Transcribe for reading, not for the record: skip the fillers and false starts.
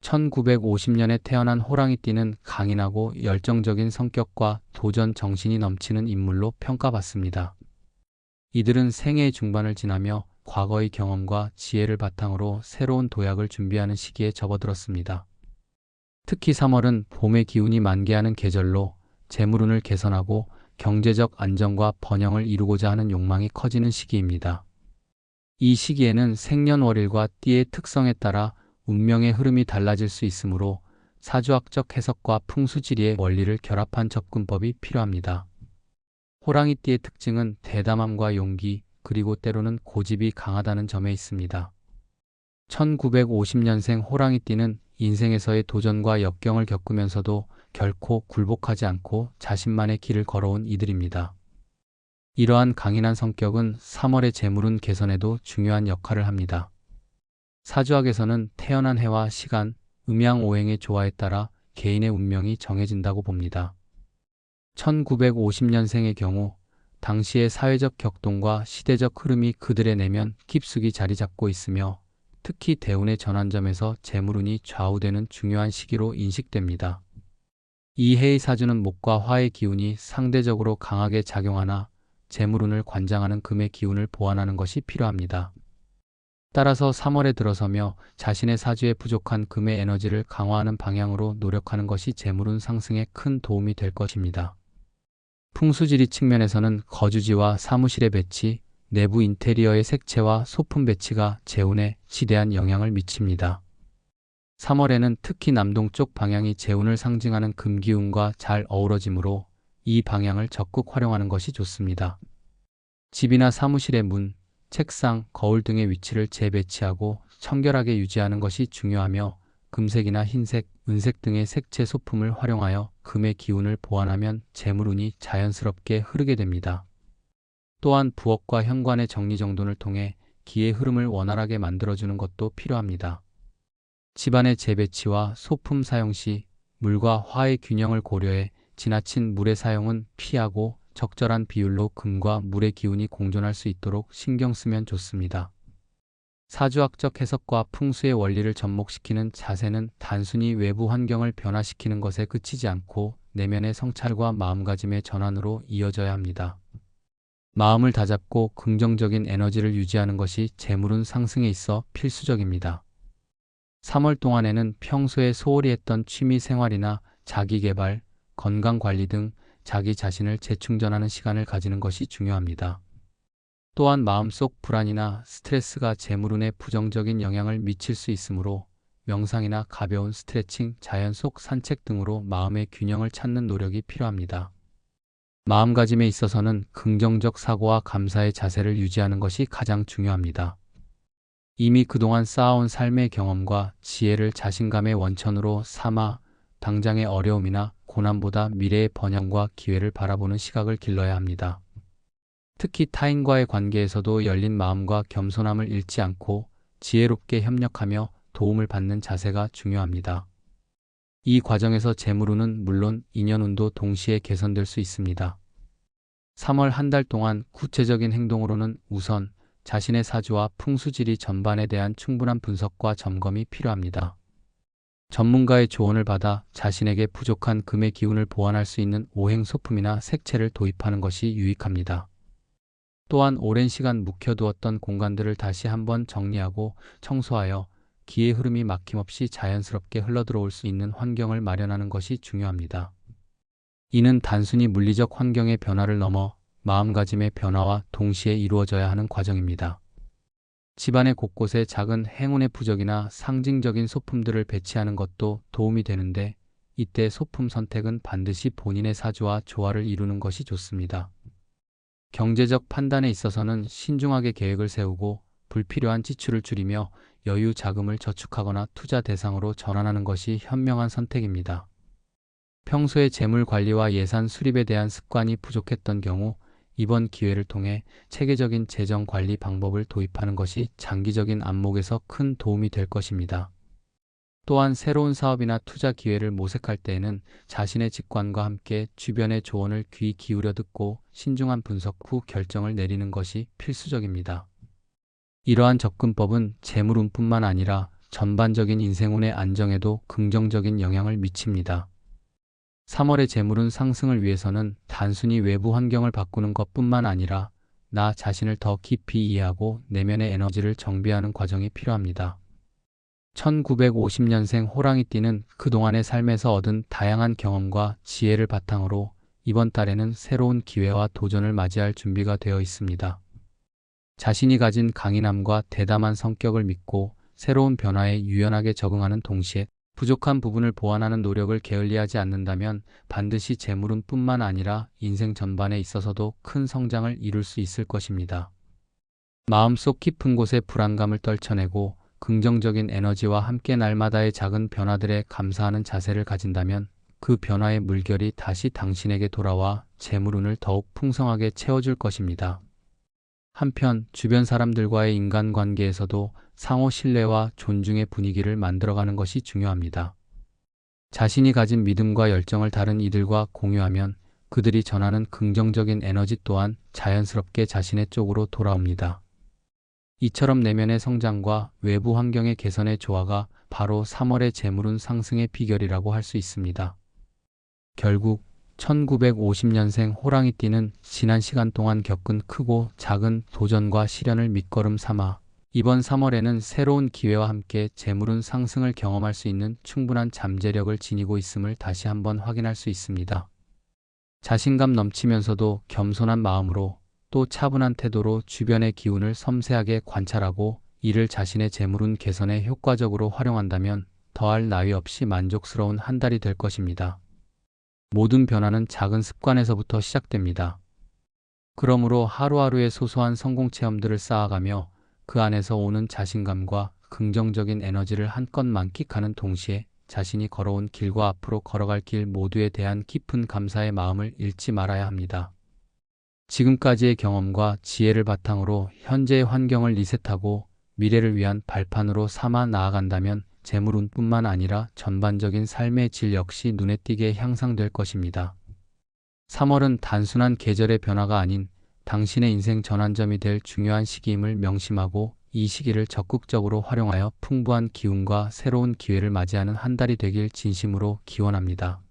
1950년에 태어난 호랑이띠는 강인하고 열정적인 성격과 도전 정신이 넘치는 인물로 평가받습니다. 이들은 생애의 중반을 지나며 과거의 경험과 지혜를 바탕으로 새로운 도약을 준비하는 시기에 접어들었습니다. 특히 3월은 봄의 기운이 만개하는 계절로 재물운을 개선하고 경제적 안정과 번영을 이루고자 하는 욕망이 커지는 시기입니다. 이 시기에는 생년월일과 띠의 특성에 따라 운명의 흐름이 달라질 수 있으므로 사주학적 해석과 풍수지리의 원리를 결합한 접근법이 필요합니다. 호랑이띠의 특징은 대담함과 용기, 그리고 때로는 고집이 강하다는 점에 있습니다. 1950년생 호랑이띠는 인생에서의 도전과 역경을 겪으면서도 결코 굴복하지 않고 자신만의 길을 걸어온 이들입니다. 이러한 강인한 성격은 3월의 재물운 개선에도 중요한 역할을 합니다. 사주학에서는 태어난 해와 시간, 음양오행의 조화에 따라 개인의 운명이 정해진다고 봅니다. 1950년생의 경우 당시의 사회적 격동과 시대적 흐름이 그들의 내면 깊숙이 자리 잡고 있으며 특히 대운의 전환점에서 재물운이 좌우되는 중요한 시기로 인식됩니다. 이 해의 사주는 목과 화의 기운이 상대적으로 강하게 작용하나 재물운을 관장하는 금의 기운을 보완하는 것이 필요합니다. 따라서 3월에 들어서며 자신의 사주에 부족한 금의 에너지를 강화하는 방향으로 노력하는 것이 재물운 상승에 큰 도움이 될 것입니다. 풍수지리 측면에서는 거주지와 사무실의 배치, 내부 인테리어의 색채와 소품 배치가 재운에 지대한 영향을 미칩니다. 3월에는 특히 남동쪽 방향이 재운을 상징하는 금기운과 잘 어우러지므로 이 방향을 적극 활용하는 것이 좋습니다. 집이나 사무실의 문, 책상, 거울 등의 위치를 재배치하고 청결하게 유지하는 것이 중요하며 금색이나 흰색, 은색 등의 색채 소품을 활용하여 금의 기운을 보완하면 재물운이 자연스럽게 흐르게 됩니다. 또한 부엌과 현관의 정리정돈을 통해 기의 흐름을 원활하게 만들어주는 것도 필요합니다. 집안의 재배치와 소품 사용 시 물과 화의 균형을 고려해 지나친 물의 사용은 피하고 적절한 비율로 금과 물의 기운이 공존할 수 있도록 신경 쓰면 좋습니다. 사주학적 해석과 풍수의 원리를 접목시키는 자세는 단순히 외부 환경을 변화시키는 것에 그치지 않고 내면의 성찰과 마음가짐의 전환으로 이어져야 합니다. 마음을 다잡고 긍정적인 에너지를 유지하는 것이 재물운 상승에 있어 필수적입니다. 3월 동안에는 평소에 소홀히 했던 취미 생활이나 자기개발, 건강관리 등 자기 자신을 재충전하는 시간을 가지는 것이 중요합니다. 또한 마음속 불안이나 스트레스가 재물운에 부정적인 영향을 미칠 수 있으므로 명상이나 가벼운 스트레칭, 자연 속 산책 등으로 마음의 균형을 찾는 노력이 필요합니다. 마음가짐에 있어서는 긍정적 사고와 감사의 자세를 유지하는 것이 가장 중요합니다. 이미 그동안 쌓아온 삶의 경험과 지혜를 자신감의 원천으로 삼아 당장의 어려움이나 고난보다 미래의 번영과 기회를 바라보는 시각을 길러야 합니다. 특히 타인과의 관계에서도 열린 마음과 겸손함을 잃지 않고 지혜롭게 협력하며 도움을 받는 자세가 중요합니다. 이 과정에서 재물운은 물론 인연운도 동시에 개선될 수 있습니다. 3월 한 달 동안 구체적인 행동으로는 우선 자신의 사주와 풍수지리 전반에 대한 충분한 분석과 점검이 필요합니다. 전문가의 조언을 받아 자신에게 부족한 금의 기운을 보완할 수 있는 오행소품이나 색채를 도입하는 것이 유익합니다. 또한 오랜 시간 묵혀두었던 공간들을 다시 한번 정리하고 청소하여 기의 흐름이 막힘없이 자연스럽게 흘러들어올 수 있는 환경을 마련하는 것이 중요합니다. 이는 단순히 물리적 환경의 변화를 넘어 마음가짐의 변화와 동시에 이루어져야 하는 과정입니다. 집안의 곳곳에 작은 행운의 부적이나 상징적인 소품들을 배치하는 것도 도움이 되는데 이때 소품 선택은 반드시 본인의 사주와 조화를 이루는 것이 좋습니다. 경제적 판단에 있어서는 신중하게 계획을 세우고 불필요한 지출을 줄이며 여유 자금을 저축하거나 투자 대상으로 전환하는 것이 현명한 선택입니다. 평소에 재물 관리와 예산 수립에 대한 습관이 부족했던 경우 이번 기회를 통해 체계적인 재정 관리 방법을 도입하는 것이 장기적인 안목에서 큰 도움이 될 것입니다. 또한 새로운 사업이나 투자 기회를 모색할 때에는 자신의 직관과 함께 주변의 조언을 귀 기울여 듣고 신중한 분석 후 결정을 내리는 것이 필수적입니다. 이러한 접근법은 재물운뿐만 아니라 전반적인 인생운의 안정에도 긍정적인 영향을 미칩니다. 3월의 재물운 상승을 위해서는 단순히 외부 환경을 바꾸는 것뿐만 아니라 나 자신을 더 깊이 이해하고 내면의 에너지를 정비하는 과정이 필요합니다. 1950년생 호랑이띠는 그동안의 삶에서 얻은 다양한 경험과 지혜를 바탕으로 이번 달에는 새로운 기회와 도전을 맞이할 준비가 되어 있습니다. 자신이 가진 강인함과 대담한 성격을 믿고 새로운 변화에 유연하게 적응하는 동시에 부족한 부분을 보완하는 노력을 게을리하지 않는다면 반드시 재물운뿐만 아니라 인생 전반에 있어서도 큰 성장을 이룰 수 있을 것입니다. 마음속 깊은 곳의 불안감을 떨쳐내고 긍정적인 에너지와 함께 날마다의 작은 변화들에 감사하는 자세를 가진다면 그 변화의 물결이 다시 당신에게 돌아와 재물운을 더욱 풍성하게 채워줄 것입니다. 한편 주변 사람들과의 인간관계에서도 상호 신뢰와 존중의 분위기를 만들어가는 것이 중요합니다. 자신이 가진 믿음과 열정을 다른 이들과 공유하면 그들이 전하는 긍정적인 에너지 또한 자연스럽게 자신의 쪽으로 돌아옵니다. 이처럼 내면의 성장과 외부 환경의 개선의 조화가 바로 3월의 재물운 상승의 비결이라고 할 수 있습니다. 결국 1950년생 호랑이띠는 지난 시간 동안 겪은 크고 작은 도전과 시련을 밑거름 삼아 이번 3월에는 새로운 기회와 함께 재물운 상승을 경험할 수 있는 충분한 잠재력을 지니고 있음을 다시 한번 확인할 수 있습니다. 자신감 넘치면서도 겸손한 마음으로 또 차분한 태도로 주변의 기운을 섬세하게 관찰하고 이를 자신의 재물운 개선에 효과적으로 활용한다면 더할 나위 없이 만족스러운 한 달이 될 것입니다. 모든 변화는 작은 습관에서부터 시작됩니다. 그러므로 하루하루의 소소한 성공 체험들을 쌓아가며 그 안에서 오는 자신감과 긍정적인 에너지를 한껏 만끽하는 동시에 자신이 걸어온 길과 앞으로 걸어갈 길 모두에 대한 깊은 감사의 마음을 잃지 말아야 합니다. 지금까지의 경험과 지혜를 바탕으로 현재의 환경을 리셋하고 미래를 위한 발판으로 삼아 나아간다면 재물운뿐만 아니라 전반적인 삶의 질 역시 눈에 띄게 향상될 것입니다. 3월은 단순한 계절의 변화가 아닌 당신의 인생 전환점이 될 중요한 시기임을 명심하고 이 시기를 적극적으로 활용하여 풍부한 기운과 새로운 기회를 맞이하는 한 달이 되길 진심으로 기원합니다.